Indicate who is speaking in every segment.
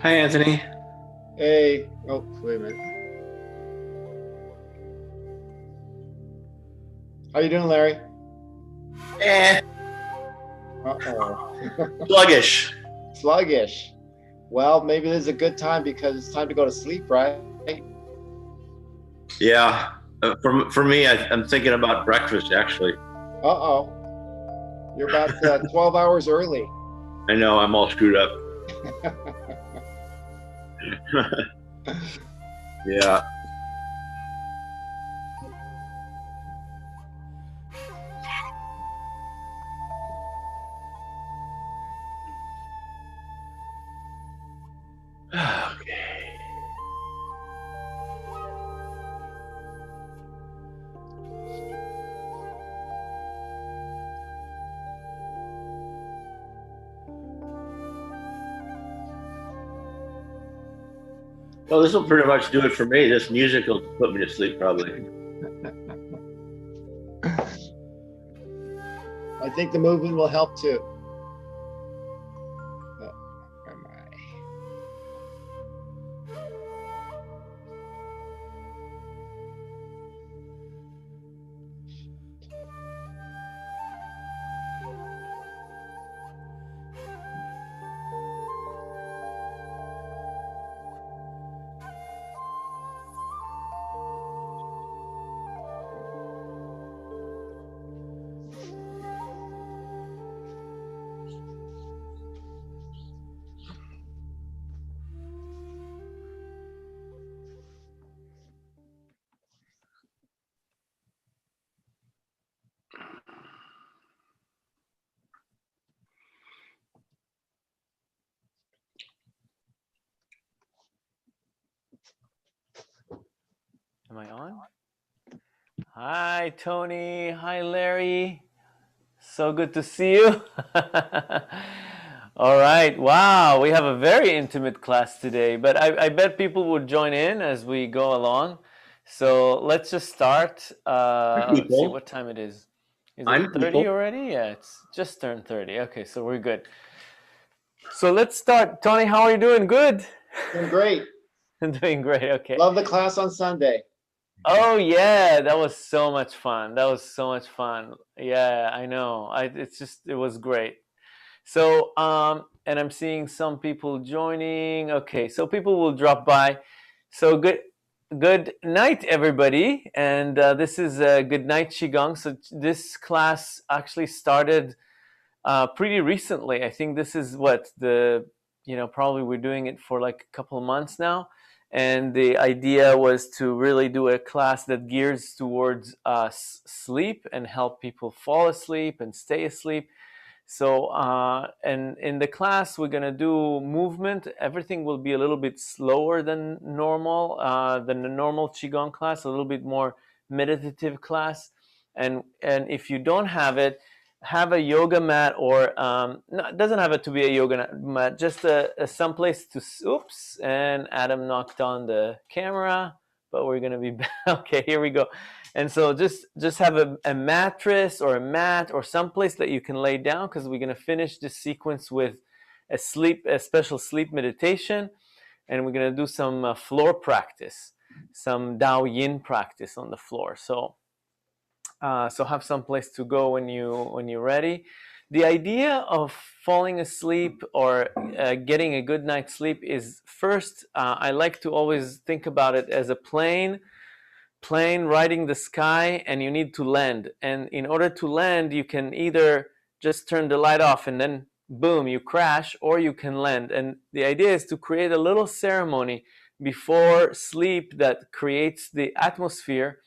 Speaker 1: Hi, Anthony.
Speaker 2: Hey, oh, wait a minute. How you doing, Larry?
Speaker 1: Eh,
Speaker 2: Uh-oh.
Speaker 1: sluggish.
Speaker 2: Sluggish. Well, maybe this is a good time because it's time to go to sleep, right?
Speaker 1: Yeah. For me, I'm thinking about breakfast, actually.
Speaker 2: Uh-oh. You're about 12 hours early.
Speaker 1: I know I'm all screwed up. Yeah. Okay. Well, this will pretty much do it for me. This music will put me to sleep, probably.
Speaker 2: I think the movement will help too. Oh, am I?
Speaker 3: Am I on? Hi, Tony. Hi, Larry. So good to see you. All right. Wow. We have a very intimate class today, but I bet people would join in as we go along. So let's just start. Let's see
Speaker 1: People.
Speaker 3: what time it is. Is it
Speaker 1: I'm
Speaker 3: 30
Speaker 1: people.
Speaker 3: already? Yeah, it's just turned 30. Okay, so we're good. So let's start. Tony, how are you doing? Good.
Speaker 2: Doing great.
Speaker 3: I'm doing great. Okay.
Speaker 2: Love the class on Sunday.
Speaker 3: Oh yeah, that was so much fun. That was so much fun. Yeah, I know. It was great. So and I'm seeing some people joining. Okay, so people will drop by. So good night everybody. And this is good night qigong. So this class actually started pretty recently. I think this is what the probably we're doing it for like a couple of months now, and the idea was to really do a class that gears towards sleep and help people fall asleep and stay asleep. So and in the class we're gonna do movement. Everything will be a little bit slower than the normal qigong class, a little bit more meditative class. And if you don't have it, have a yoga mat, or no, it doesn't have it to be a yoga mat, just a someplace to. Oops, and Adam knocked on the camera, but we're gonna be okay. Here we go. And so just have a mattress or a mat or someplace that you can lay down, because we're gonna finish this sequence with a special sleep meditation, and we're gonna do some floor practice, some Dao Yin practice on the floor. So have some place to go when you're ready. The idea of falling asleep or getting a good night's sleep is first. I like to always think about it as a plane riding the sky, and you need to land. And in order to land, you can either just turn the light off and then boom, you crash, or you can land. And the idea is to create a little ceremony before sleep that creates the atmosphere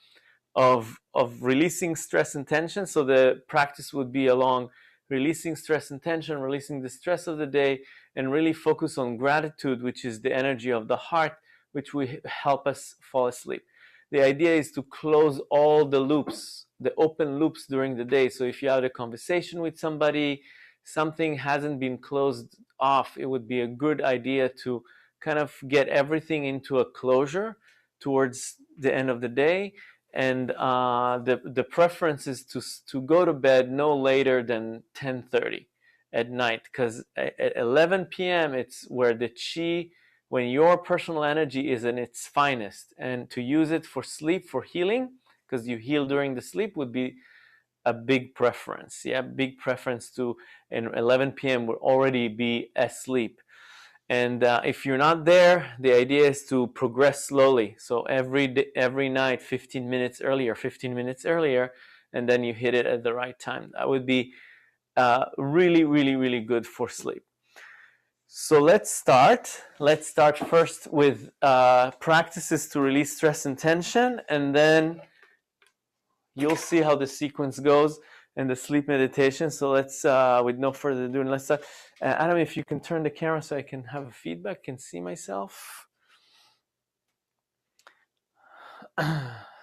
Speaker 3: of releasing stress and tension. So the practice would be along releasing stress and tension, releasing the stress of the day, and really focus on gratitude, which is the energy of the heart, which will help us fall asleep. The idea is to close all the loops, the open loops during the day. So if you had a conversation with somebody, something hasn't been closed off, it would be a good idea to kind of get everything into a closure towards the end of the day. And the preference is to go to bed no later than 10:30 at night, because at 11 p.m. it's where the chi when your personal energy is in its finest, and to use it for sleep, for healing, because you heal during the sleep, would be a big preference. Yeah, big preference to in 11 p.m. would already be asleep. And if you're not there, the idea is to progress slowly. So every night, 15 minutes earlier, 15 minutes earlier, and then you hit it at the right time. That would be really, really, really good for sleep. So let's start. Let's start first with practices to release stress and tension, and then you'll see how the sequence goes in the sleep meditation. So let's, with no further ado, let's start. Adam, if you can turn the camera so I can have a feedback, can see myself.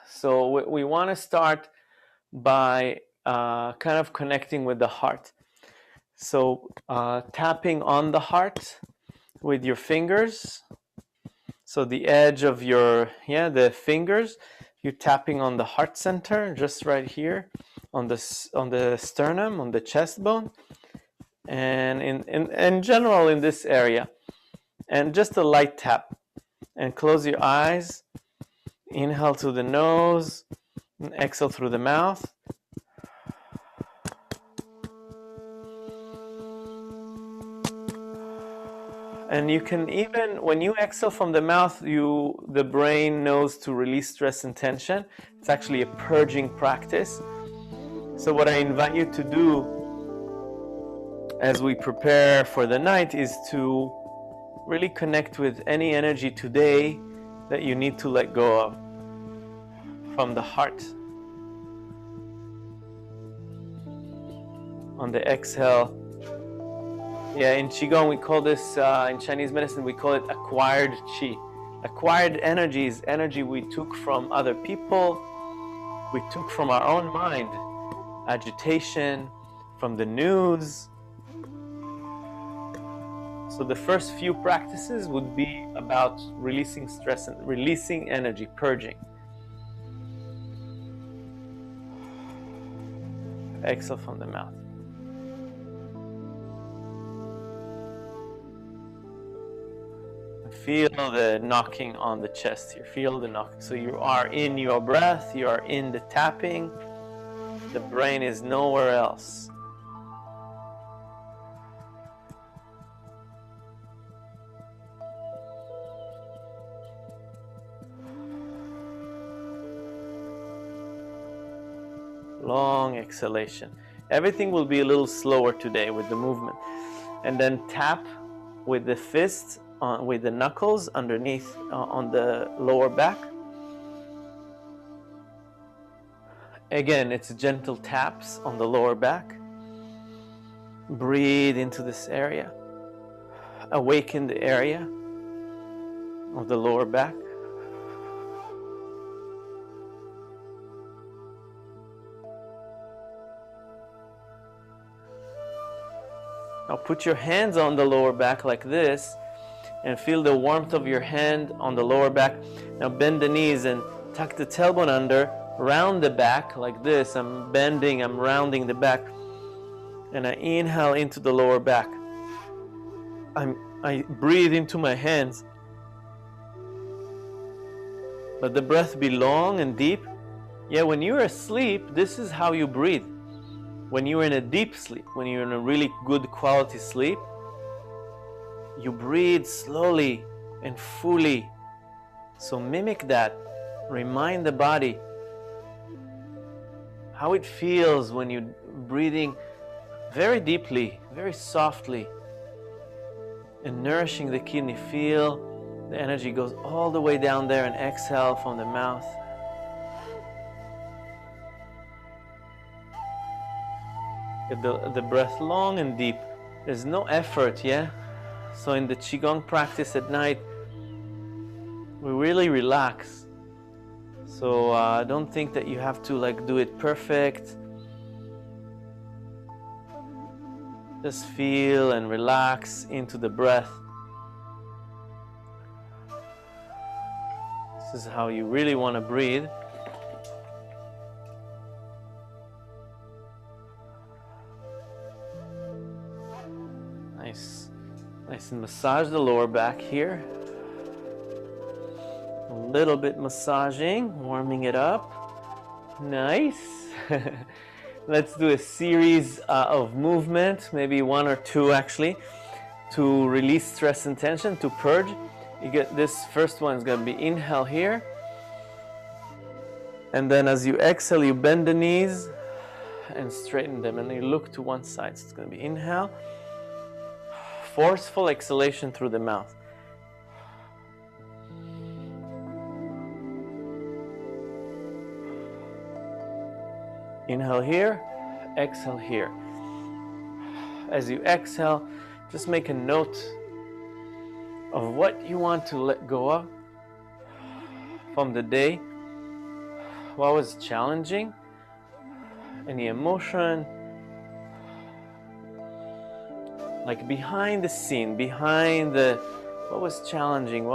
Speaker 3: So we want to start by kind of connecting with the heart. So tapping on the heart with your fingers. So the edge of your, the fingers, you're tapping on the heart center, just right here on the sternum, on the chest bone, and in general in this area. And just a light tap. And close your eyes. Inhale through the nose, and exhale through the mouth. And you can even, when you exhale from the mouth, the brain knows to release stress and tension. It's actually a purging practice. So what I invite you to do as we prepare for the night is to really connect with any energy today that you need to let go of from the heart. On the exhale, in Qigong we call this, in Chinese medicine we call it acquired Qi. Acquired energy is energy we took from other people, we took from our own mind, agitation, from the news. So the first few practices would be about releasing stress and releasing energy, purging. Exhale from the mouth. Feel the knocking on the chest here. Feel the knocking. So you are in your breath, you are in the tapping. The brain is nowhere else. Long exhalation. Everything will be a little slower today with the movement. And then tap with the fist, with the knuckles underneath on the lower back. Again, it's gentle taps on the lower back. Breathe into this area. Awaken the area of the lower back. Now put your hands on the lower back like this and feel the warmth of your hand on the lower back. Now bend the knees and tuck the tailbone under, round the back like this. I'm bending, I'm rounding the back. And I inhale into the lower back. I breathe into my hands. Let the breath be long and deep. When you're asleep, this is how you breathe. When you're in a deep sleep, when you're in a really good quality sleep, you breathe slowly and fully. So mimic that. Remind the body how it feels when you're breathing very deeply, very softly, and nourishing the kidney. Feel the energy goes all the way down there, and exhale from the mouth. Get the breath long and deep. There's no effort, So in the Qigong practice at night, we really relax. So don't think that you have to do it perfect. Just feel and relax into the breath. This is how you really want to breathe. Nice and massage the lower back here. little bit massaging, warming it up. Nice. Let's do a series of movement, maybe one or two actually, to release stress and tension, to purge. You get this first one is going to be inhale here. And then as you exhale, you bend the knees and straighten them. And you look to one side. So it's going to be inhale. Forceful exhalation through the mouth. Inhale here, exhale here. As you exhale, just make a note of what you want to let go of from the day. What was challenging? Any emotion? Like behind the scene, what was challenging,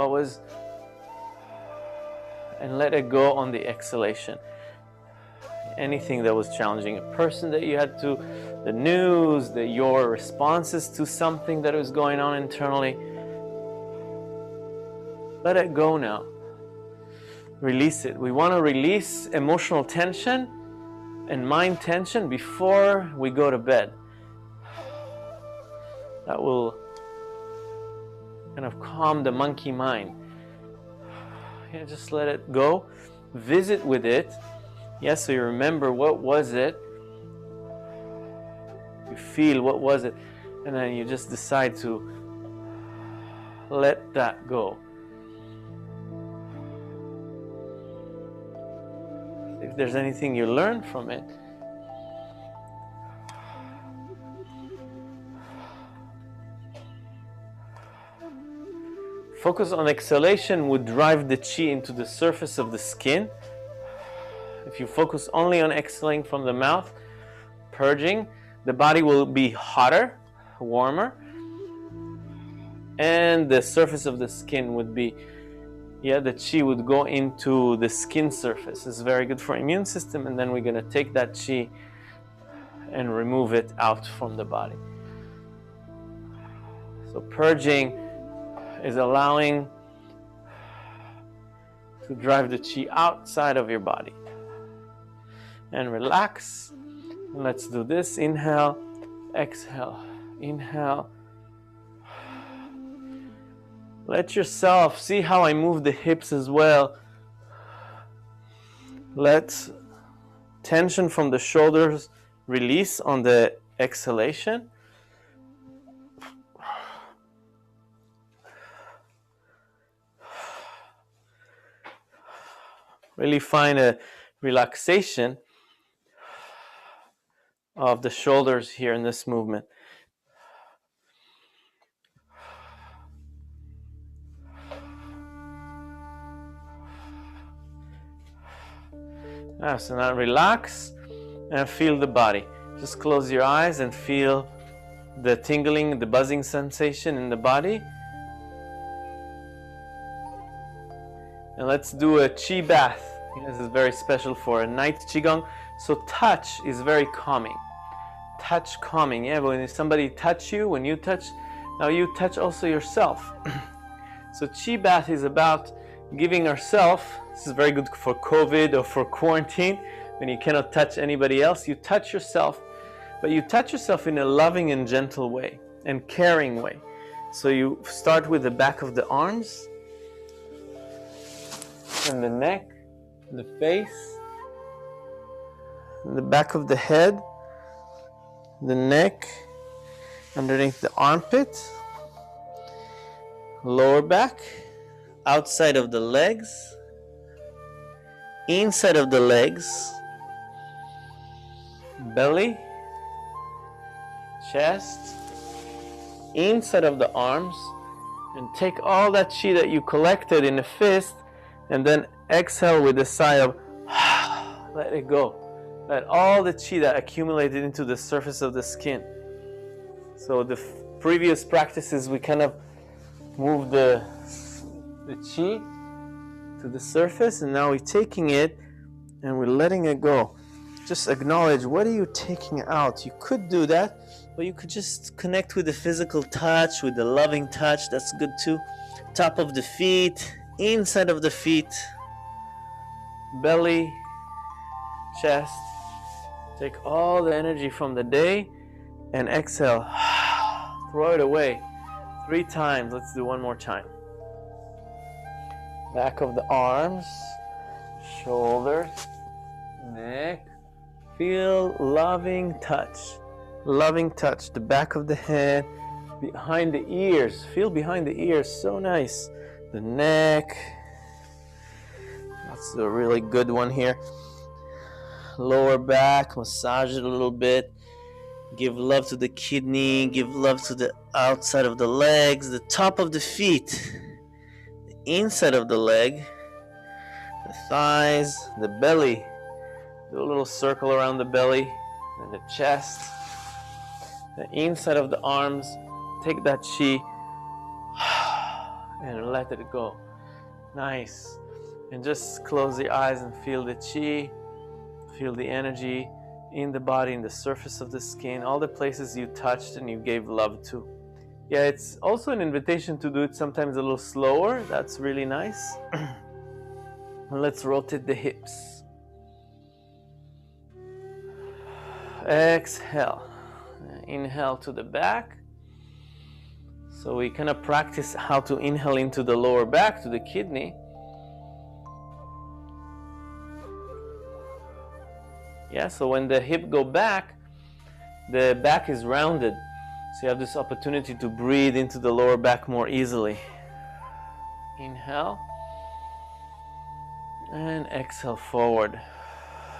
Speaker 3: and let it go on the exhalation. Anything that was challenging, a person that you had to, the news, your responses to something that was going on internally. Let it go now. Release it. We want to release emotional tension and mind tension before we go to bed. That will kind of calm the monkey mind. Yeah, just let it go. Visit with it. Yes, so you remember what was it. You feel what was it. And then you just decide to let that go. If there's anything you learn from it. Focus on exhalation would drive the chi into the surface of the skin. If you focus only on exhaling from the mouth, purging, the body will be hotter, warmer, and the surface of the skin would be, the chi would go into the skin surface. It's very good for immune system, and then we're going to take that chi and remove it out from the body. So purging is allowing to drive the chi outside of your body. And relax. And let's do this. Inhale, exhale, inhale. Let yourself see how I move the hips as well. Let tension from the shoulders release on the exhalation. Really find a relaxation of the shoulders here in this movement. So now relax and feel the body. Just close your eyes and feel the tingling, the buzzing sensation in the body. And let's do a chi bath. This is very special for a night qigong. So touch is very calming. Touch calming. Yeah, when somebody touch you, when you touch, now you touch also yourself. So chi bath is about giving ourselves, this is very good for COVID or for quarantine, when you cannot touch anybody else, you touch yourself, but you touch yourself in a loving and gentle way and caring way. So you start with the back of the arms and the neck, the face, the back of the head, the neck, underneath the armpit, lower back, outside of the legs, inside of the legs, belly, chest, inside of the arms, and take all that chi that you collected in a fist and then exhale with a sigh of let it go. Let all the chi that accumulated into the surface of the skin. So the previous practices we kind of moved the chi to the surface, and now we're taking it and we're letting it go. Just acknowledge, what are you taking out? You could do that, but you could just connect with the physical touch, with the loving touch. That's good too. Top of the feet, inside of the feet, belly, chest. Take all the energy from the day and exhale. Throw it away 3 times. Let's do one more time. Back of the arms, shoulders, neck. Feel loving touch. Loving touch. The back of the head, behind the ears. Feel behind the ears. So nice. The neck. That's a really good one here. Lower back. Massage it a little bit. Give love to the kidney. Give love to the outside of the legs. The top of the feet. Inside of the leg, the thighs, the belly. Do a little circle around the belly and the chest, the inside of the arms. Take that chi and let it go. Nice. And just close the eyes and feel the chi, feel the energy in the body, in the surface of the skin, all the places you touched and you gave love to. Yeah, it's also an invitation to do it sometimes a little slower. That's really nice. Let's rotate the hips. Exhale. Inhale to the back. So we kind of practice how to inhale into the lower back, to the kidney. Yeah, so when the hip go back, the back is rounded. So you have this opportunity to breathe into the lower back more easily. Inhale. And exhale forward.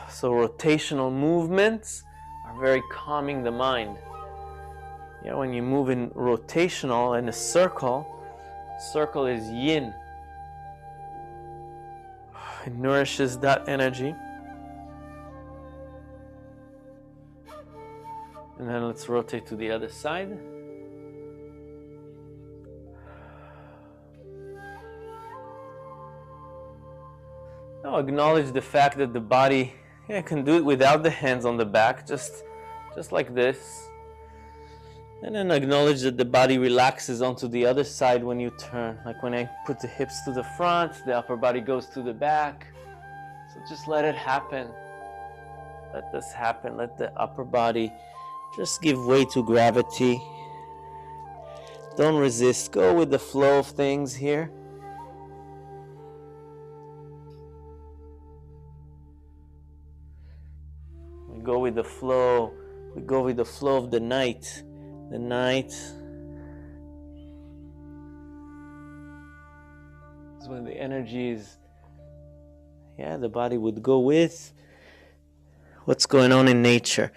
Speaker 3: So rotational movements are very calming the mind. Yeah, when you move in rotational in a circle is yin. It nourishes that energy. And then let's rotate to the other side. Now acknowledge the fact that the body can do it without the hands on the back, just like this. And then acknowledge that the body relaxes onto the other side when you turn. Like when I put the hips to the front, the upper body goes to the back. So just let it happen. Let this happen. Let the upper body just give way to gravity. Don't resist. Go with the flow of things here. We go with the flow. We go with the flow of the night. The night is when the energy is, the body would go with what's going on in nature.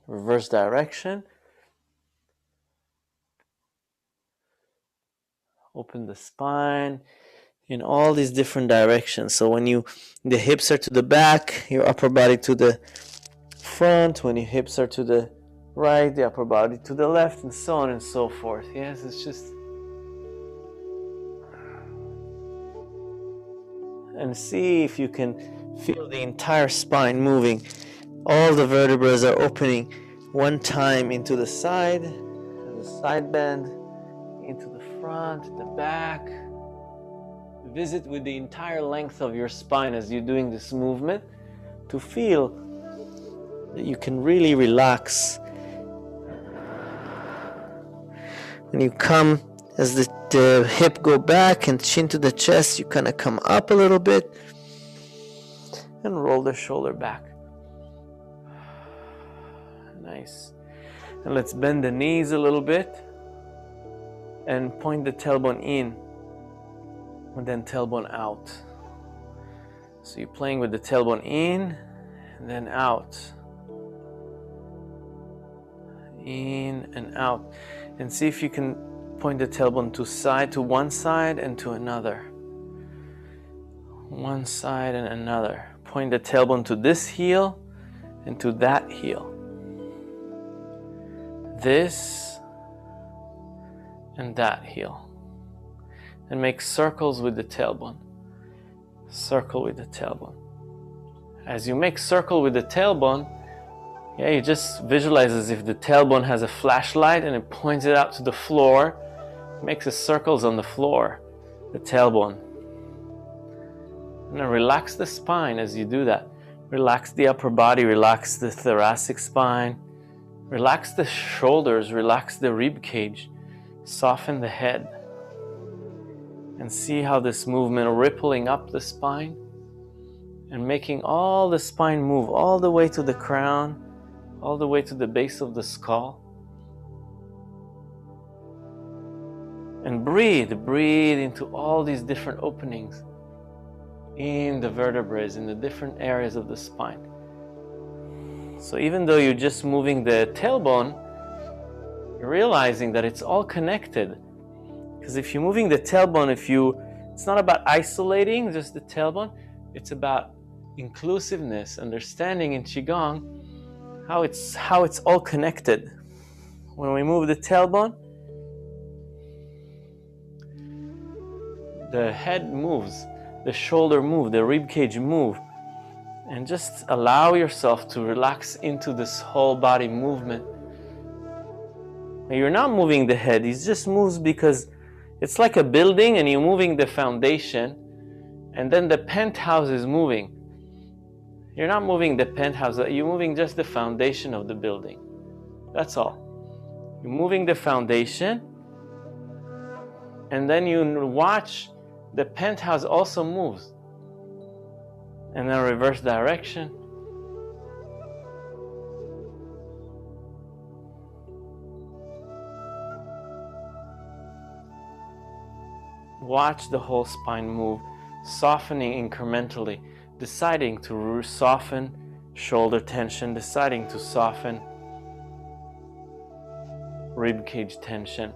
Speaker 3: Reverse direction. Open the spine in all these different directions. So when the hips are to the back, your upper body to the front. When your hips are to the right, the upper body to the left, and so on and so forth. Yes, it's just... And see if you can feel the entire spine moving. All the vertebrae are opening one time into the side bend, into the front, the back. Visit with the entire length of your spine as you're doing this movement to feel that you can really relax. When you come, as the hip go back and chin to the chest, you kind of come up a little bit and roll the shoulder back. Nice. And let's bend the knees a little bit and point the tailbone in and then tailbone out. So you're playing with the tailbone in and then out. In and out. And see if you can point the tailbone to one side and to another. One side and another. Point the tailbone to this heel and to that heel. This and that heel. And make circles with the tailbone. Circle with the tailbone. As you make circle with the tailbone, you just visualize as if the tailbone has a flashlight and it points it out to the floor. It makes the circles on the floor, the tailbone. Now relax the spine as you do that. Relax the upper body, relax the thoracic spine, relax the shoulders, relax the rib cage, soften the head. And see how this movement rippling up the spine and making all the spine move all the way to the crown, all the way to the base of the skull. And breathe into all these different openings in the vertebrae, in the different areas of the spine. So even though you're just moving the tailbone, you're realizing that it's all connected. Because if you're moving the tailbone, it's not about isolating just the tailbone, it's about inclusiveness, understanding in Qigong how it's all connected. When we move the tailbone, the head moves, the shoulder moves, the rib cage moves, and just allow yourself to relax into this whole body movement. Now, you're not moving the head, it just moves because it's like a building and you're moving the foundation, and then the penthouse is moving. You're not moving the penthouse, you're moving just the foundation of the building. That's all. You're moving the foundation, and then you watch the penthouse also moves. And then reverse direction. Watch the whole spine move, softening incrementally, deciding to soften shoulder tension, deciding to soften rib cage tension.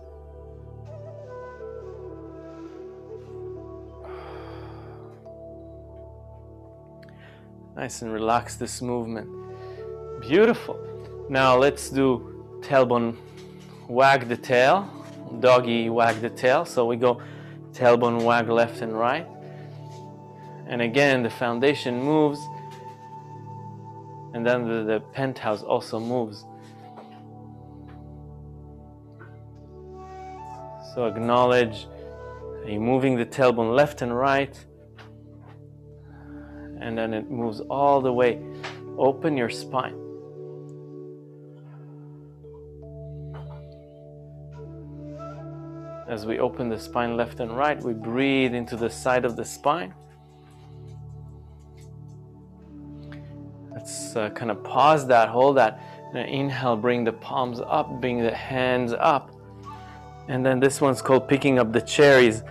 Speaker 3: Nice and relax this movement. Beautiful. Now let's do tailbone wag the tail, doggy wag the tail. So we go tailbone wag left and right. And again, the foundation moves, and then the penthouse also moves. So acknowledge you're moving the tailbone left and right, and then it moves all the way. Open your spine. As we open the spine left and right, we breathe into the side of the spine. Let's kind of pause that, hold that. And inhale, bring the palms up, bring the hands up. And then this one's called picking up the cherries.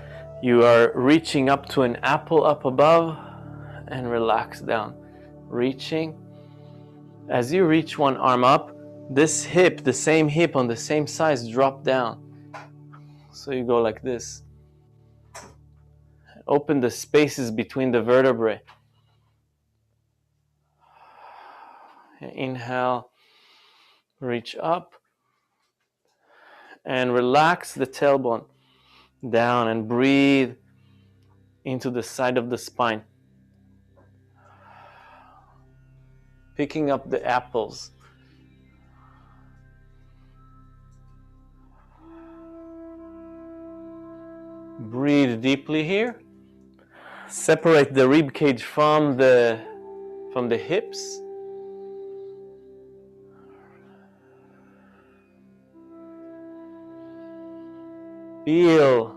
Speaker 3: You are reaching up to an apple up above and relax down. Reaching. As you reach one arm up, this hip, the same hip on the same size, drop down. So you go like this. Open the spaces between the vertebrae. Inhale, reach up, and relax the tailbone down and breathe into the side of the spine. Picking up the apples. Breathe deeply here. Separate the rib cage from the hips. Feel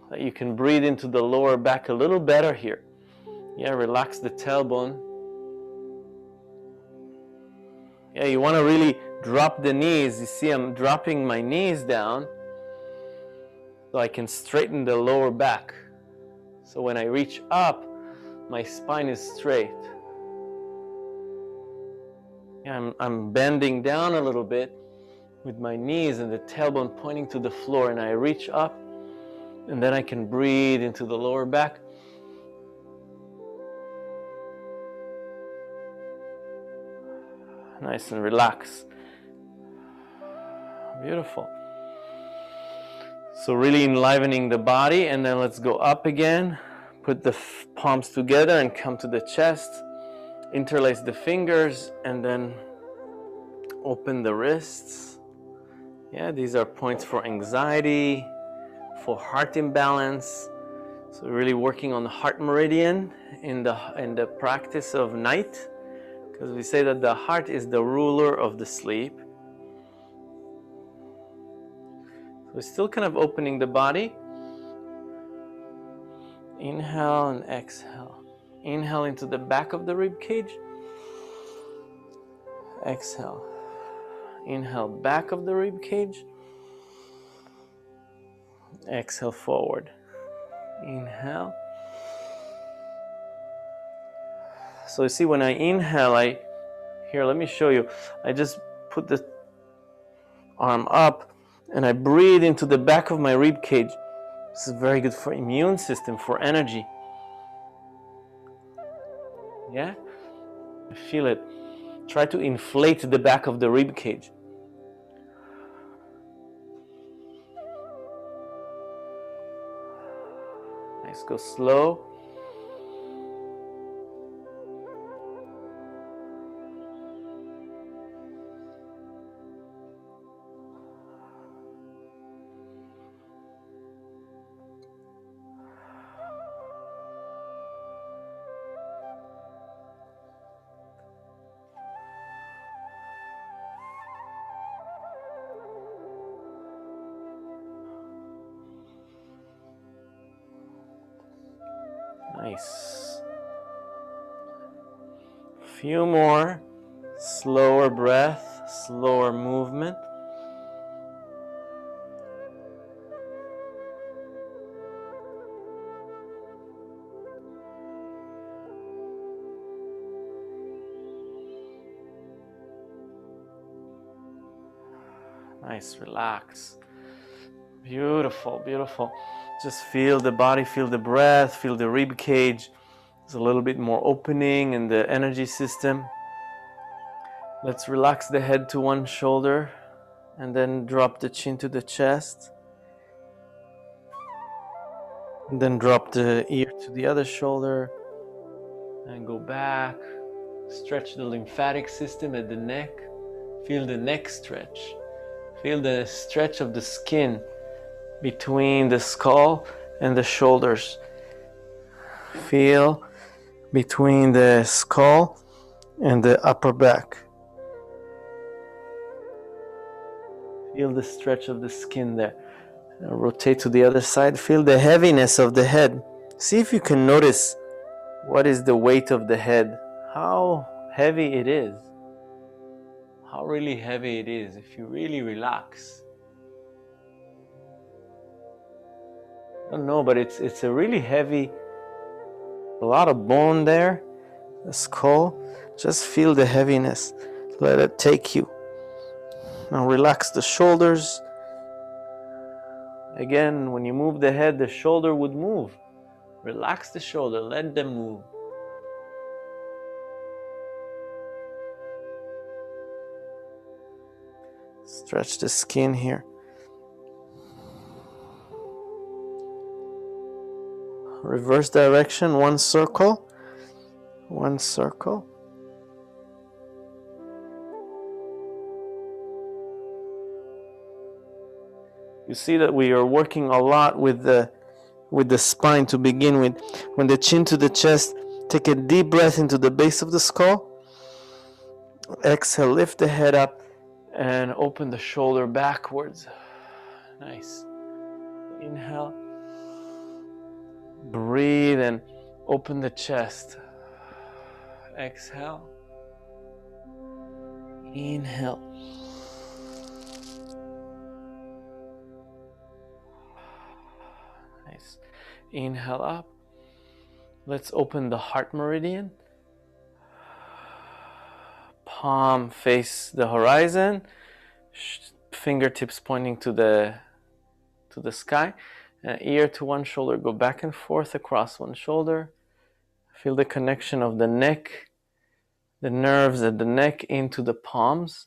Speaker 3: that you can breathe into the lower back a little better here. Yeah, relax the tailbone. Yeah, you want to really drop the knees. You see, I'm dropping my knees down so I can straighten the lower back. So when I reach up, my spine is straight. Yeah, I'm bending down a little bit with my knees and the tailbone pointing to the floor, and I reach up, and then I can breathe into the lower back. Nice and relax. Beautiful. So really enlivening the body, and then let's go up again. Put the palms together and come to the chest. Interlace the fingers and then open the wrists. Yeah, these are points for anxiety, for heart imbalance, So really working on the heart meridian in the practice of night, because we say that the heart is the ruler of the sleep. So we're still kind of opening the body. Inhale and exhale. Inhale into the back of the rib cage. Exhale. Inhale, back of the rib cage. Exhale, forward. Inhale. So you see, when I inhale, here, let me show you. I just put the arm up and I breathe into the back of my rib cage. This is very good for immune system, for energy. Yeah? I feel it. Try to inflate the back of the rib cage. Nice, go slow. Nice. Few more. Slower breath, slower movement. Nice, relax. Beautiful, beautiful. Just feel the body, feel the breath, feel the rib cage. There's a little bit more opening in the energy system. Let's relax the head to one shoulder and then drop the chin to the chest. And then drop the ear to the other shoulder and go back. Stretch the lymphatic system at the neck. Feel the neck stretch. Feel the stretch of the skin between the skull and the shoulders. Feel between the skull and the upper back. Feel the stretch of the skin there. Now rotate to the other side. Feel the heaviness of the head. See if you can notice what is the weight of the head. How heavy it is. How really heavy it is if you really relax. I don't know, but it's a really heavy, a lot of bone there, the skull. Just feel the heaviness. Let it take you. Now relax the shoulders. Again, when you move the head, the shoulder would move. Relax the shoulder, let them move. Stretch the skin here. Reverse direction, one circle. One circle. You see that we are working a lot with the spine to begin with. When the chin to the chest, take a deep breath into the base of the skull. Exhale, lift the head up and open the shoulder backwards. Nice. Inhale. Breathe and open the chest. Exhale. Inhale. Nice. Inhale up. Let's open the heart meridian. Palm face the horizon. Fingertips pointing to the sky. Ear to one shoulder. Go back and forth across one shoulder. Feel the connection of the neck, the nerves at the neck into the palms.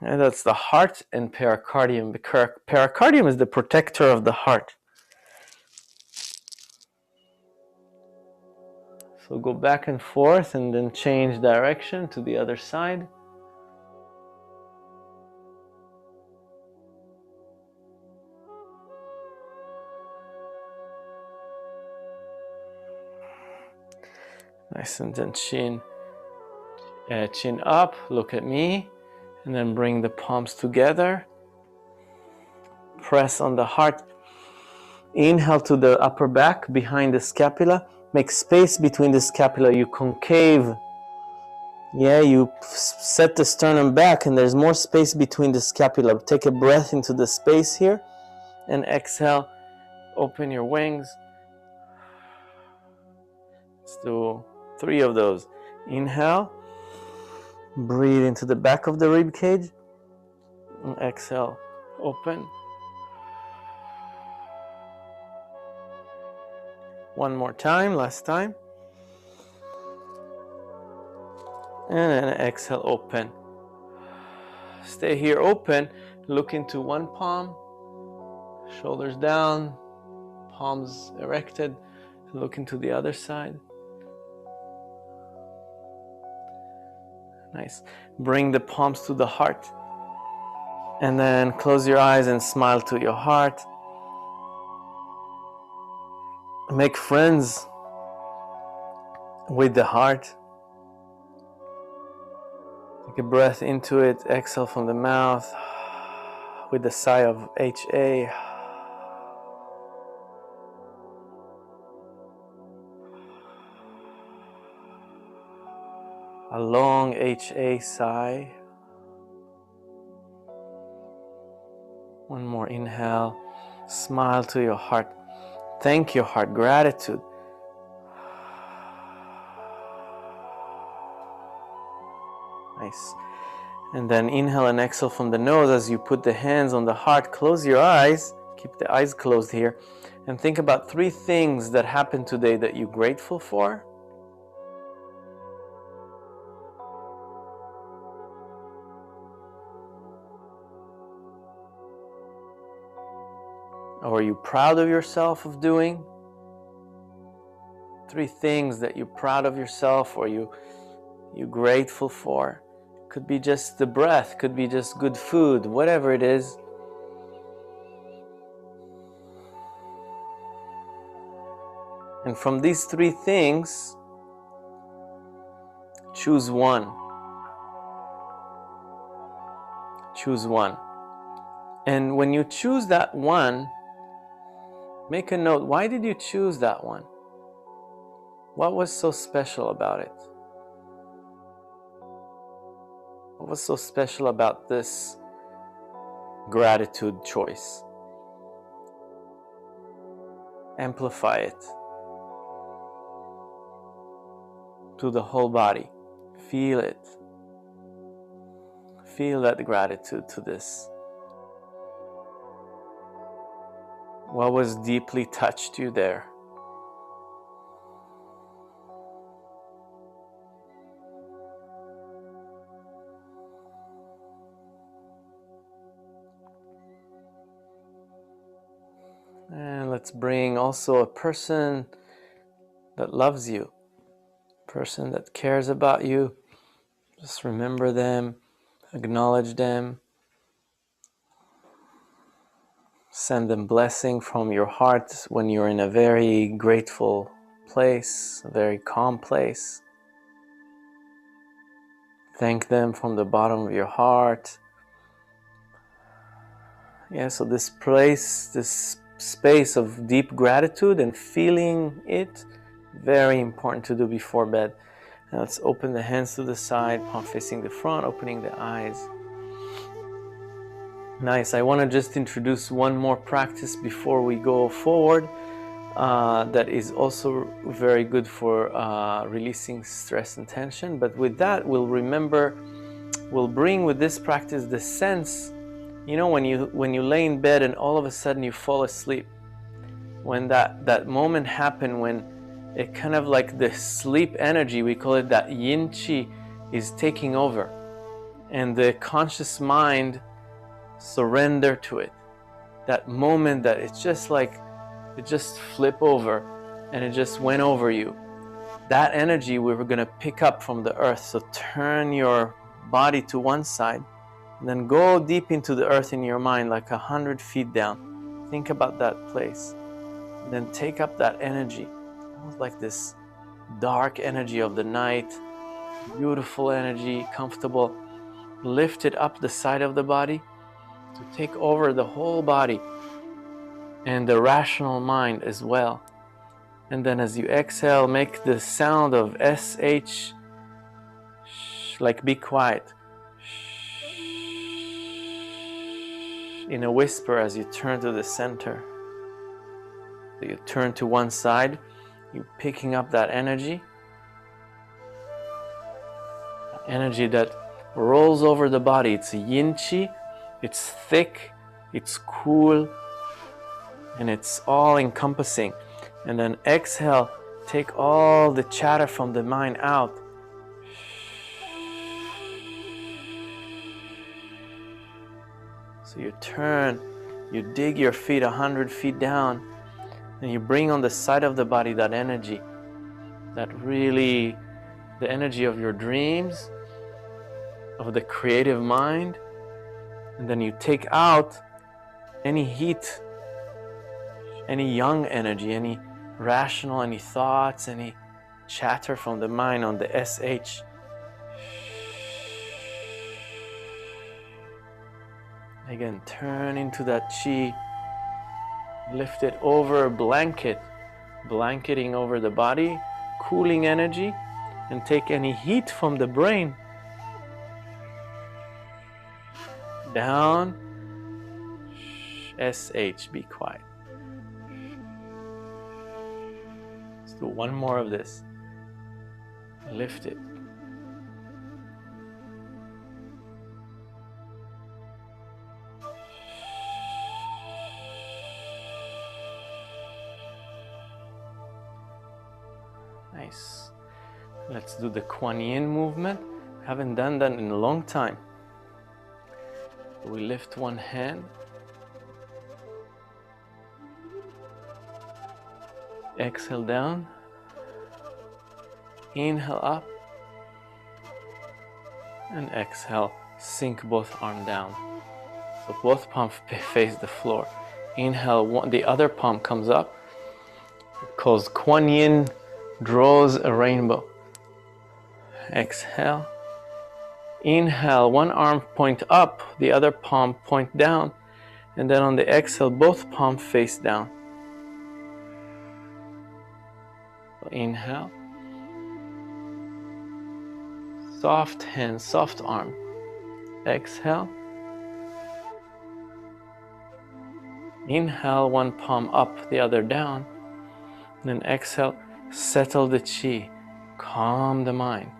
Speaker 3: And that's the heart and pericardium. The pericardium is the protector of the heart. So go back and forth and then change direction to the other side. Nice, and then chin up, look at me, and then bring the palms together. Press on the heart. Inhale to the upper back, behind the scapula. Make space between the scapula. You concave. Yeah, you set the sternum back, and there's more space between the scapula. Take a breath into the space here, and exhale. Open your wings. Let's do 3 of those. Inhale. Breathe into the back of the rib cage. And exhale. Open. One more time, last time. And then exhale, open. Stay here open. Look into one palm. Shoulders down. Palms erected. Look into the other side. Nice. Bring the palms to the heart. And then close your eyes and smile to your heart. Make friends with the heart. Take a breath into it. Exhale from the mouth with the sigh of HA. A long HA sigh. One more inhale. Smile to your heart. Thank your heart. Gratitude. Nice. And then inhale and exhale from the nose as you put the hands on the heart. Close your eyes. Keep the eyes closed here. And think about 3 things that happened today that you're grateful for. Or are you proud of yourself of doing? 3 things that you're proud of yourself or you're grateful for. Could be just the breath, could be just good food, whatever it is. And from these 3 things, choose one. Choose one. And when you choose that one, make a note. Why did you choose that one? What was so special about it? What was so special about this gratitude choice? Amplify it to the whole body. Feel it. Feel that gratitude to this. What was deeply touched you there? And let's bring also a person that loves you, a person that cares about you. Just remember them, acknowledge them, send them blessing from your heart when you're in a very grateful place, a very calm place. Thank them from the bottom of your heart. Yeah, so this place, this space of deep gratitude and feeling it, very important to do before bed. Now let's open the hands to the side, palm facing the front, opening the eyes. Nice. I want to just introduce one more practice before we go forward that is also very good for releasing stress and tension. But with that, we'll bring with this practice the sense, you know, when you lay in bed and all of a sudden you fall asleep. When that moment happened, when it kind of like the sleep energy, we call it that yin chi, is taking over, and the conscious mind surrender to it. That moment that it's just like it just flip over and it just went over you. That energy we were going to pick up from the earth. So turn your body to one side and then go deep into the earth in your mind, like 100 feet down. Think about that place. And then take up that energy, almost like this dark energy of the night, beautiful energy, comfortable. Lift it up the side of the body to take over the whole body and the rational mind as well. And then as you exhale, make the sound of SH, like be quiet, in a whisper as you turn to the center. So you turn to one side, you're picking up that energy that rolls over the body. It's yin chi, it's thick, it's cool, and it's all encompassing. And then exhale, take all the chatter from the mind out. So you turn, you dig your feet 100 feet down, and you bring on the side of the body that energy, that really, the energy of your dreams, of the creative mind. And then you take out any heat, any young energy, any rational, any thoughts, any chatter from the mind on the SH. Again, turn into that chi, lift it over a blanket, blanketing over the body, cooling energy, and take any heat from the brain down. SH, be quiet. Let's do one more of this. Lift it. Nice. Let's do the Kuan Yin movement. Haven't done that in a long time. We lift one hand. Exhale down. Inhale up. And exhale, sink both arms down. So both palms face the floor. Inhale, the other palm comes up. It calls Kuan Yin, draws a rainbow. Exhale. Inhale, one arm point up, the other palm point down. And then on the exhale, both palms face down. So inhale. Soft hand, soft arm. Exhale. Inhale, one palm up, the other down. Then exhale, settle the chi, calm the mind.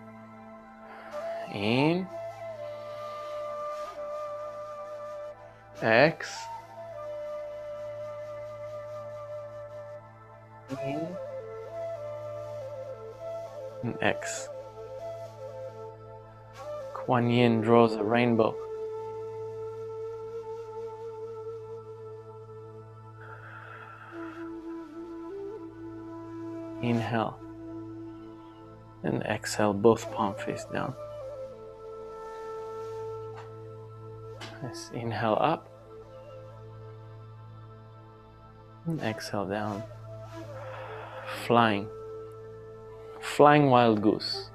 Speaker 3: In. X. In. And X. Kuan Yin draws a rainbow. Inhale and exhale, both palms face down. Let's inhale up and exhale down. Flying wild goose.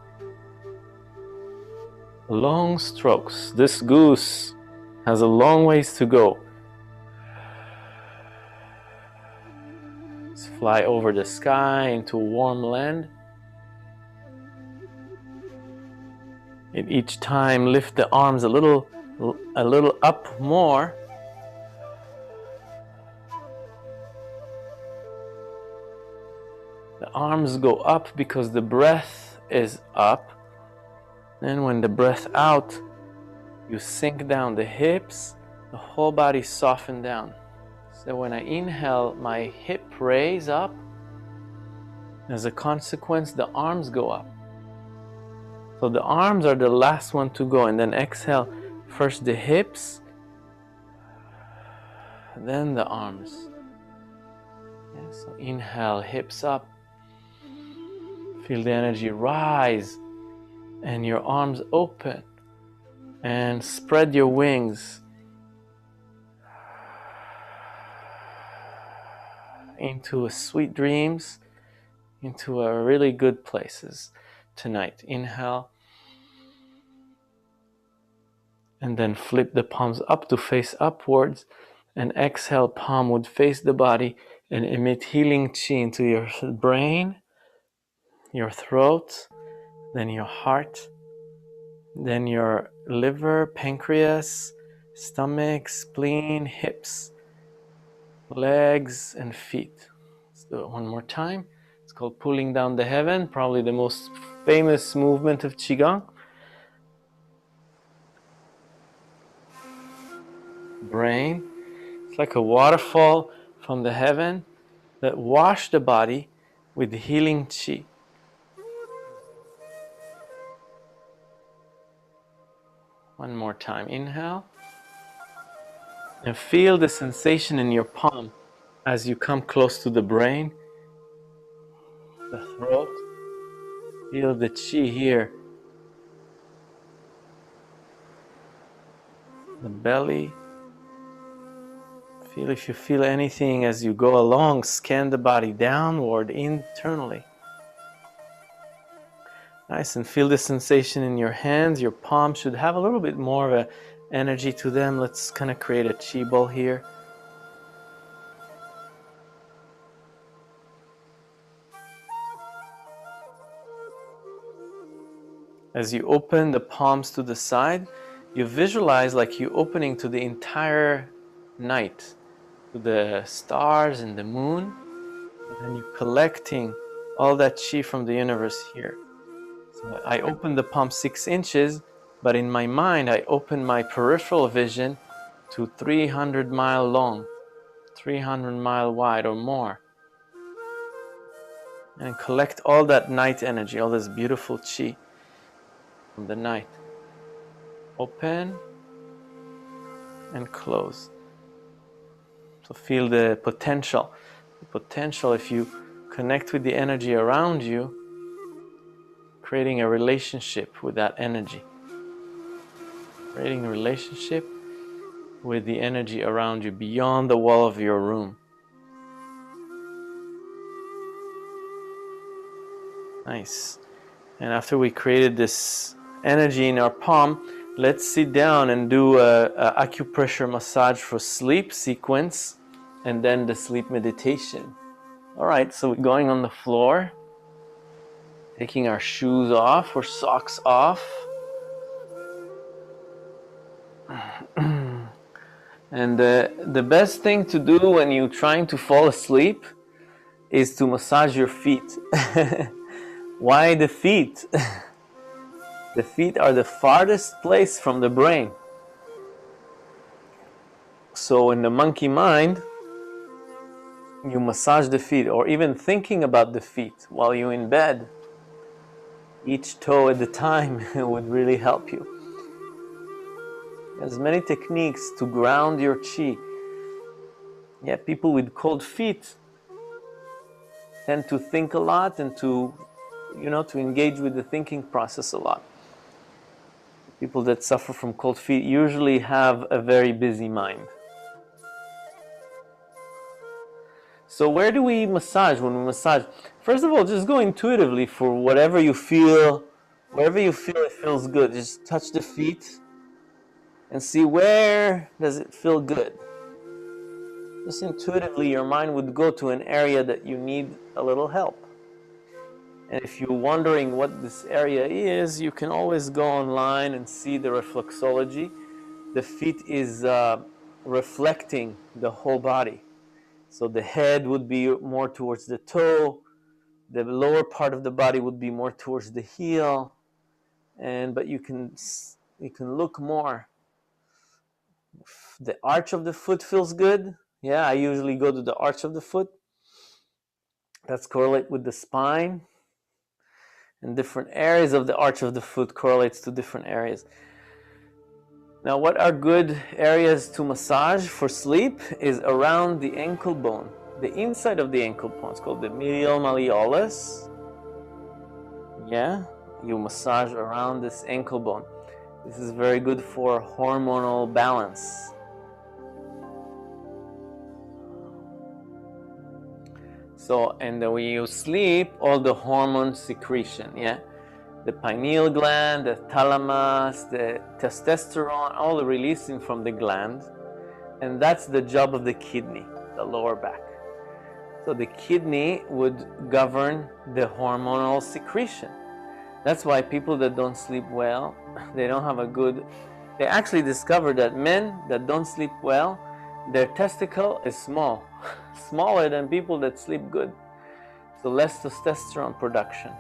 Speaker 3: Long strokes. This goose has a long ways to go. Let's fly over the sky into warm land. And each time lift the arms a little up more. The arms go up because the breath is up. Then when the breath out, you sink down the hips, the whole body soften down. So when I inhale, my hip raise up. As a consequence, the arms go up. So the arms are the last one to go, and then exhale, first the hips, then the arms. Yeah, so inhale, hips up. Feel the energy rise, and your arms open, and spread your wings into sweet dreams, into a really good places tonight. Inhale. And then flip the palms up to face upwards. And exhale, palm would face the body and emit healing chi into your brain, your throat, then your heart, then your liver, pancreas, stomach, spleen, hips, legs, and feet. Let's do it one more time. It's called pulling down the heaven, probably the most famous movement of Qigong. Brain. It's like a waterfall from the heaven that wash the body with healing chi. One more time. Inhale. And feel the sensation in your palm as you come close to the brain, the throat. Feel the chi here. The belly. Feel if you feel anything as you go along, scan the body downward internally. Nice, and feel the sensation in your hands. Your palms should have a little bit more of an energy to them. Let's kind of create a chi ball here. As you open the palms to the side, you visualize like you opening to the entire night, to the stars and the moon, and then you're collecting all that chi from the universe here. So I open the palm 6 inches, but in my mind, I open my peripheral vision to 300 mile long, 300 mile wide or more, and collect all that night energy, all this beautiful chi from the night. Open and close. So feel the potential. The potential, if you connect with the energy around you, creating a relationship with that energy. Creating a relationship with the energy around you beyond the wall of your room. Nice. And after we created this energy in our palm, let's sit down and do a acupressure massage for sleep sequence and then the sleep meditation. All right, so we're going on the floor, taking our shoes off or socks off. And the best thing to do when you're trying to fall asleep is to massage your feet. Why the feet? The feet are the farthest place from the brain. So in the monkey mind, you massage the feet, or even thinking about the feet while you're in bed, each toe at a time would really help you. There's many techniques to ground your chi. Yeah, people with cold feet tend to think a lot and to engage with the thinking process a lot. People that suffer from cold feet usually have a very busy mind. So where do we massage when we massage? First of all, just go intuitively for whatever you feel, wherever you feel it feels good. Just touch the feet and see where does it feel good. Just intuitively, your mind would go to an area that you need a little help. And if you're wondering what this area is, you can always go online and see the reflexology. The feet is reflecting the whole body. So the head would be more towards the toe, the lower part of the body would be more towards the heel, but you can look more. The arch of the foot feels good. Yeah, I usually go to the arch of the foot. That's correlate with the spine. And different areas of the arch of the foot correlates to different areas. Now, what are good areas to massage for sleep is around the ankle bone, the inside of the ankle bone. It's called the medial malleolus. Yeah, you massage around this ankle bone. This is very good for hormonal balance. So, and then when you sleep, all the hormone secretion, yeah, the pineal gland, the thalamus, the testosterone, all releasing from the gland, and that's the job of the kidney, the lower back. So the kidney would govern the hormonal secretion. That's why people that don't sleep well, they don't have a good. They actually discovered that men that don't sleep well, their testicle is small, smaller than people that sleep good. So less testosterone production.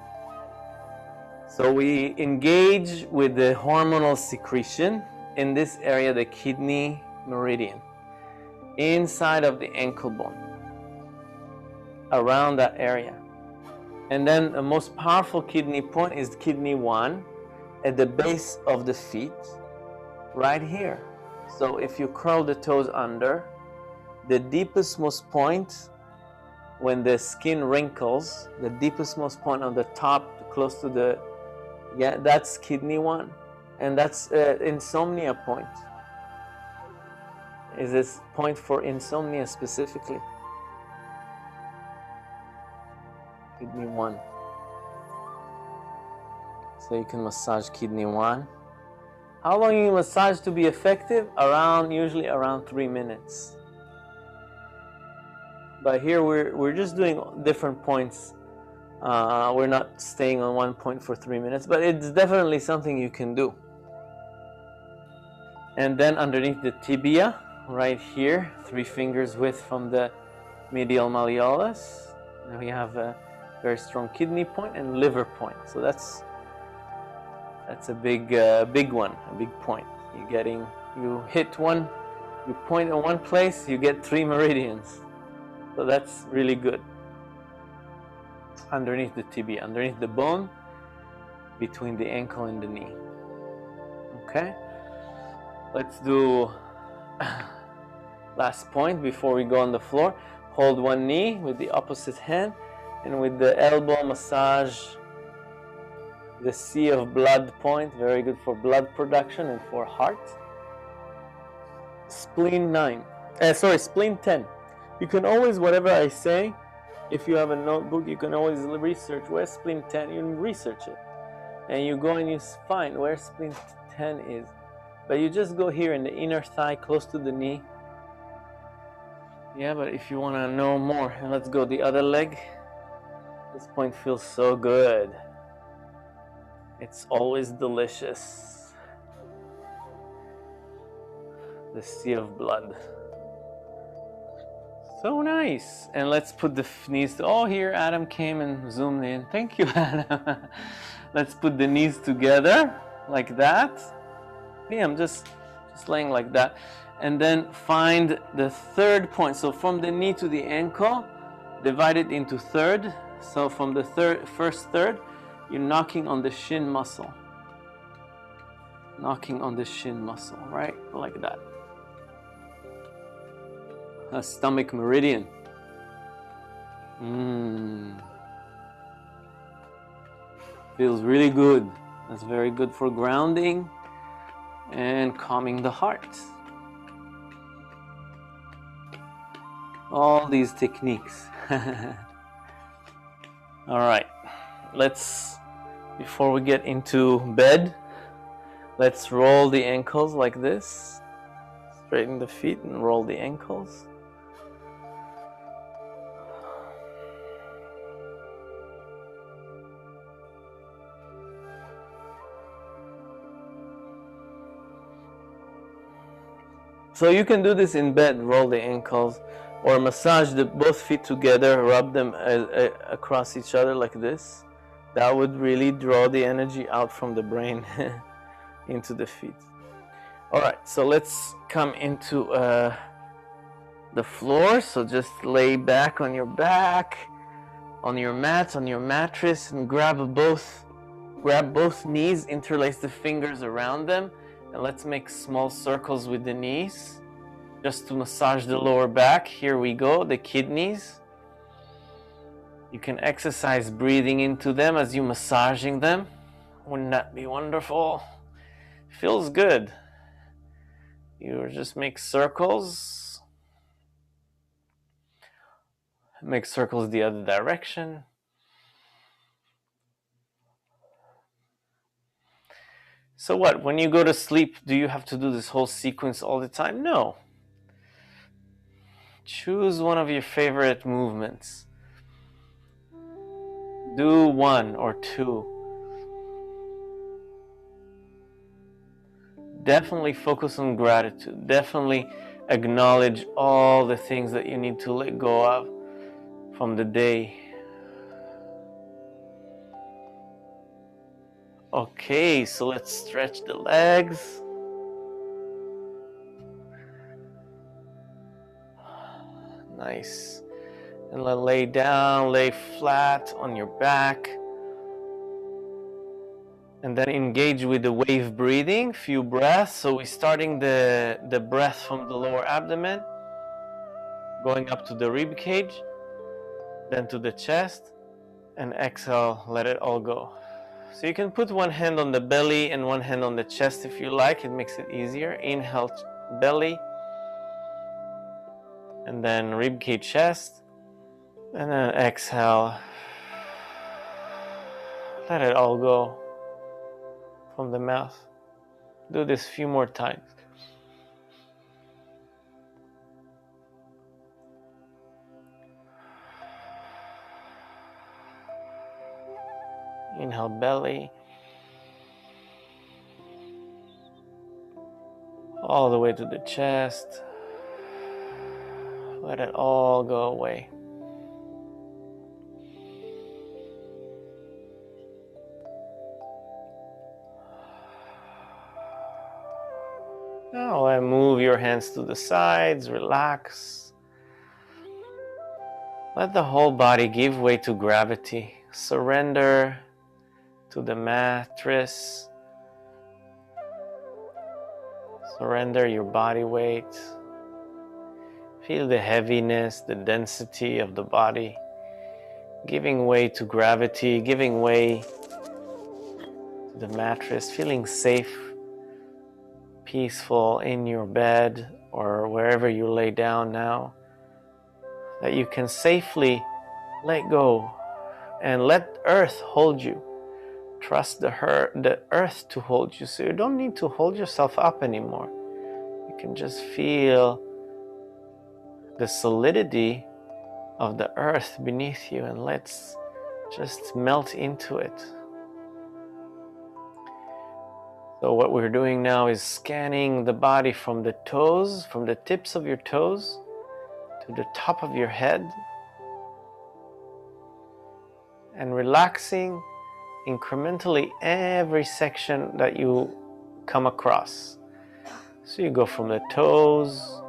Speaker 3: So we engage with the hormonal secretion in this area, the kidney meridian, inside of the ankle bone, around that area. And then the most powerful kidney point is kidney 1 at the base of the feet, right here. So if you curl the toes under, the deepest most point, when the skin wrinkles, the deepest most point on the top, close to the, yeah, that's kidney 1. And that's insomnia point. Is this point for insomnia specifically? Kidney 1. So you can massage kidney 1. How long you massage to be effective? Usually around 3 minutes. But here we're just doing different points. We're not staying on one point for 3 minutes, but it's definitely something you can do. And then underneath the tibia, right here, 3 fingers width from the medial malleolus, now we have a very strong kidney point and liver point. So that's a big one, a big point. You hit one, you point in one place, you get 3 meridians. So that's really good. Underneath the tibia, underneath the bone, between the ankle and the knee. Okay, let's do last point before we go on the floor. Hold one knee with the opposite hand, and with the elbow massage the sea of blood point, very good for blood production and for heart. Spleen 10. You can always, whatever I say, if you have a notebook, you can always research where spleen 10, you research it. And you go and you find where spleen 10 is. But you just go here in the inner thigh, close to the knee. Yeah, but if you want to know more, and let's go the other leg. This point feels so good. It's always delicious. The sea of blood. So nice. And let's put the knees. Oh, here Adam came and zoomed in. Thank you, Adam. Let's put the knees together like that. Yeah, I'm just laying like that. And then find the third point. So from the knee to the ankle, divide it into third. So from the first third, you're knocking on the shin muscle. Knocking on the shin muscle, right? Like that. A stomach meridian. Feels really good. That's very good for grounding and calming the heart. All these techniques. All right, before we get into bed, let's roll the ankles like this. Straighten the feet and roll the ankles. So you can do this in bed, roll the ankles, or massage both feet together, rub them across each other like this. That would really draw the energy out from the brain into the feet. All right, so let's come into the floor. So just lay back on your back, on your mat, on your mattress, and grab both knees, interlace the fingers around them. And let's make small circles with the knees just to massage the lower back. Here we go, the kidneys. You can exercise breathing into them as you're massaging them. Wouldn't that be wonderful? Feels good. You just make circles. Make circles the other direction. So what, when you go to sleep, do you have to do this whole sequence all the time? No. Choose one of your favorite movements. Do one or two. Definitely focus on gratitude. Definitely acknowledge all the things that you need to let go of from the day. Okay, so let's stretch the legs. Nice. And then lay down, lay flat on your back. And then engage with the wave breathing, few breaths. So we're starting the breath from the lower abdomen, going up to the rib cage, then to the chest, and exhale, let it all go. So you can put one hand on the belly and one hand on the chest if you like, it makes it easier. Inhale, belly, and then rib cage, chest, and then exhale, let it all go from the mouth. Do this a few more times. Inhale, belly, all the way to the chest. Let it all go away. Now move your hands to the sides, relax. Let the whole body give way to gravity. Surrender to the mattress. Surrender your body weight. Feel the heaviness, the density of the body. Giving way to gravity, giving way to the mattress. Feeling safe, peaceful in your bed or wherever you lay down now. That you can safely let go and let earth hold you. Trust the earth to hold you, so you don't need to hold yourself up anymore. You can just feel the solidity of the earth beneath you, and let's just melt into it. So what we're doing now is scanning the body from the toes, from the tips of your toes to the top of your head, and relaxing incrementally every section that you come across. So you go from the toes,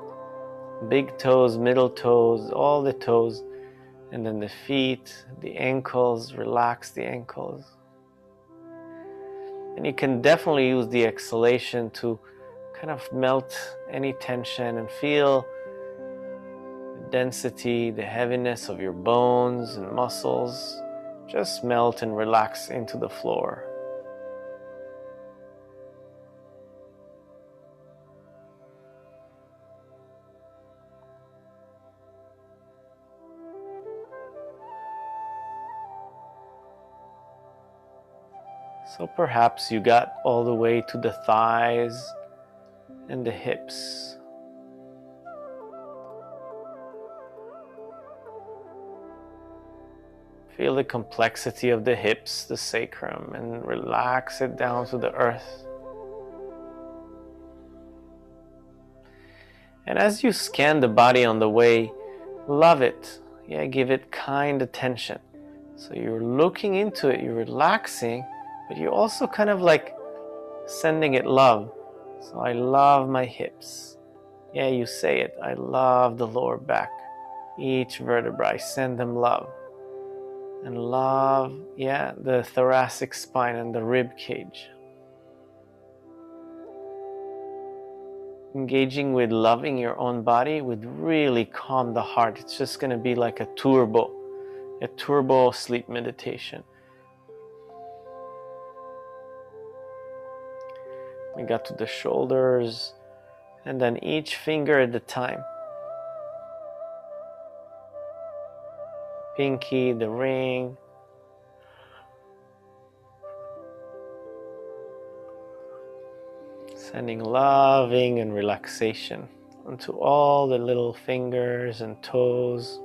Speaker 3: big toes, middle toes, all the toes, and then the feet, the ankles, relax the ankles. And you can definitely use the exhalation to kind of melt any tension and feel the density, the heaviness of your bones and muscles. Just melt and relax into the floor. So perhaps you got all the way to the thighs and the hips. Feel the complexity of the hips, the sacrum, and relax it down to the earth. And as you scan the body on the way, love it. Yeah, give it kind attention. So you're looking into it, you're relaxing, but you're also kind of like sending it love. So I love my hips. Yeah, you say it. I love the lower back. Each vertebra, I send them love. And love, yeah, the thoracic spine and the rib cage. Engaging with loving your own body would really calm the heart. It's just going to be like a turbo sleep meditation. We got to the shoulders, and then each finger at a time. pinky, the ring. Sending loving and relaxation onto all the little fingers and toes.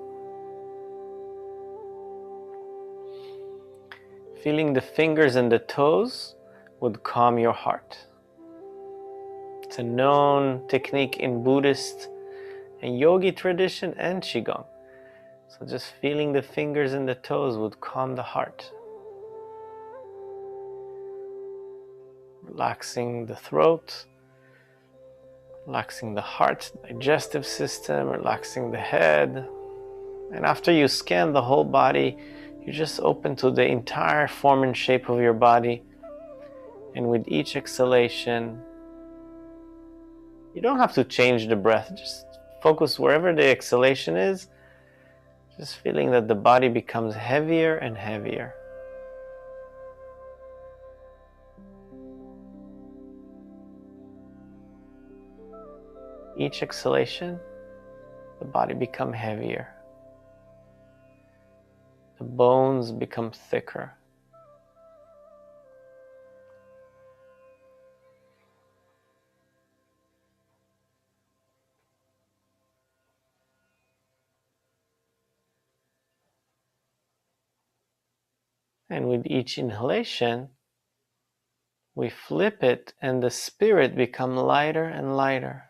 Speaker 3: Feeling the fingers and the toes would calm your heart. It's a known technique in Buddhist and yogi tradition and Qigong. So just feeling the fingers and the toes would calm the heart. Relaxing the throat, relaxing the heart, digestive system, relaxing the head. And after you scan the whole body, you just open to the entire form and shape of your body. And with each exhalation, you don't have to change the breath. Just focus wherever the exhalation is. Just feeling that the body becomes heavier and heavier. Each exhalation, the body becomes heavier. The bones become thicker. And with each inhalation, we flip it and the spirit becomes lighter and lighter.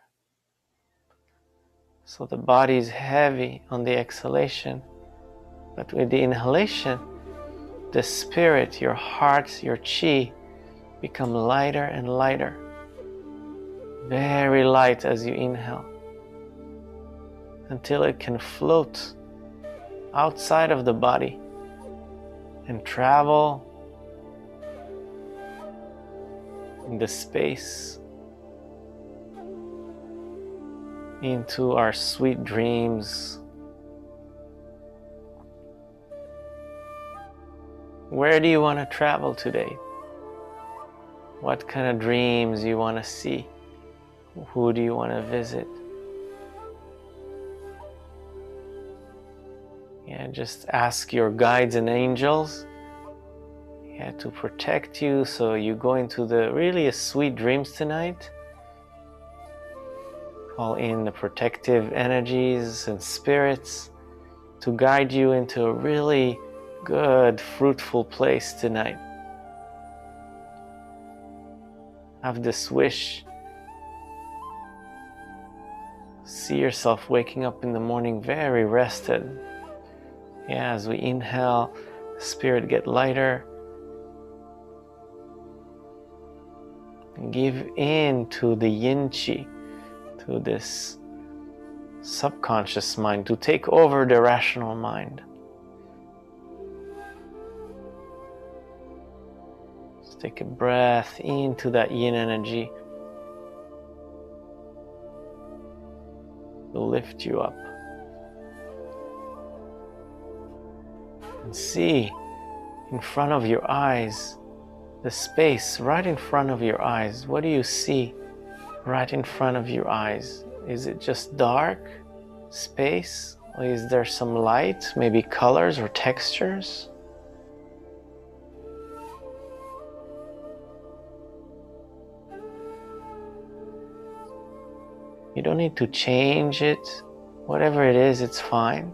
Speaker 3: So the body is heavy on the exhalation, but with the inhalation, the spirit, your heart, your chi become lighter and lighter. Very light as you inhale, until it can float outside of the body and travel in the space into our sweet dreams. Where do you want to travel today? What kind of dreams you want to see? Who do you want to visit? Yeah, just ask your guides and angels, yeah, to protect you, so you go into the really sweet dreams tonight. Call in the protective energies and spirits to guide you into a really good, fruitful place tonight. Have this wish. See yourself waking up in the morning very rested. Yeah, as we inhale, the spirit get lighter. And give in to the yin qi, to this subconscious mind, to take over the rational mind. Just take a breath into that yin energy. Will lift you up. And see in front of your eyes, the space right in front of your eyes. What do you see right in front of your eyes? Is it just dark space? Or is there some light, maybe colors or textures? You don't need to change it. Whatever it is, it's fine.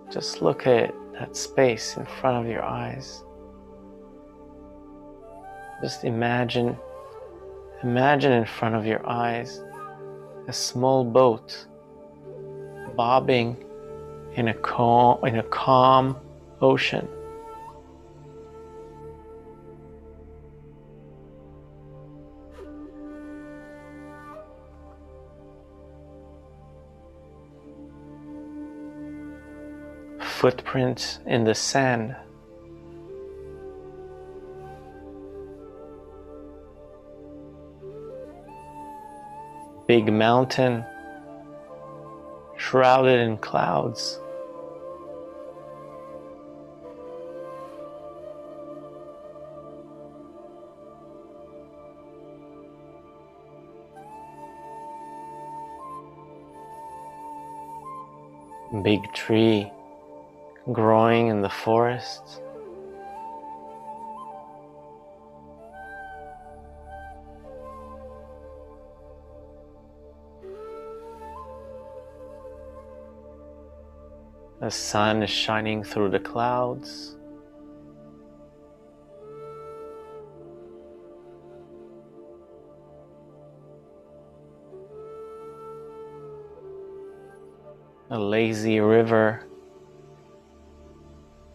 Speaker 3: Just look at that space in front of your eyes. Just imagine in front of your eyes a small boat bobbing in a calm ocean. Footprints in the sand. Big mountain shrouded in clouds. big tree growing in the forest. The sun is shining through the clouds. A lazy river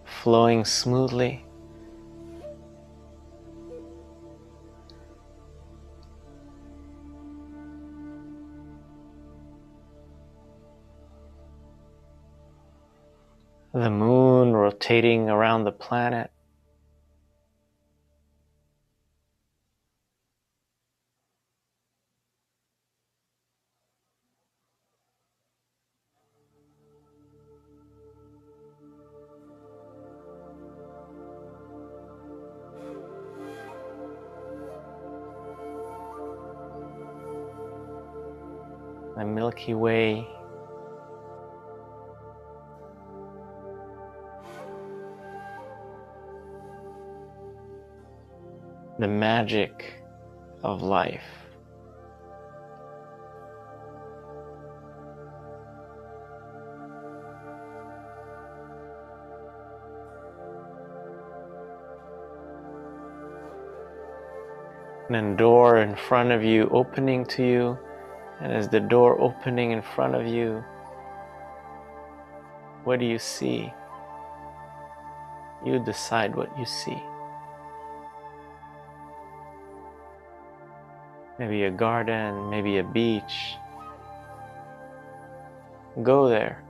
Speaker 3: flowing smoothly. The moon rotating around the planet. The Milky Way. The magic of life. And a door in front of you opening to you, and as the door opening in front of you, what do you see? You decide what you see. Maybe a garden, maybe a beach. Go there.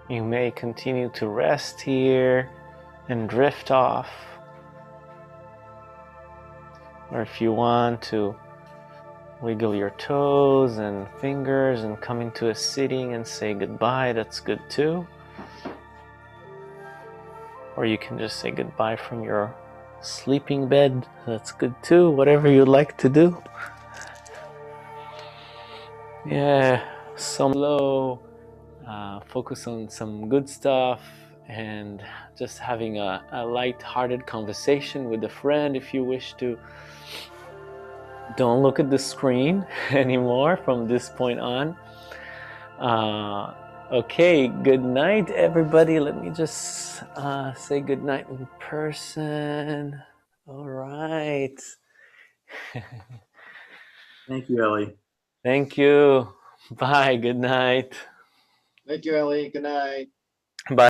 Speaker 3: You may continue to rest here and drift off. Or if you want to wiggle your toes and fingers and come into a sitting and say goodbye, that's good too. Or you can just say goodbye from your sleeping bed, that's good too, whatever you like to do. Yeah, some low. Focus on some good stuff and just having a light-hearted conversation with a friend if you wish to. Don't look at the screen anymore from this point on. Okay, good night, everybody. Let me just say good night in person. All right.
Speaker 4: Thank you, Ellie.
Speaker 3: Thank you. Bye. Good night.
Speaker 2: Thank you, Ellie. Good night.
Speaker 3: Bye.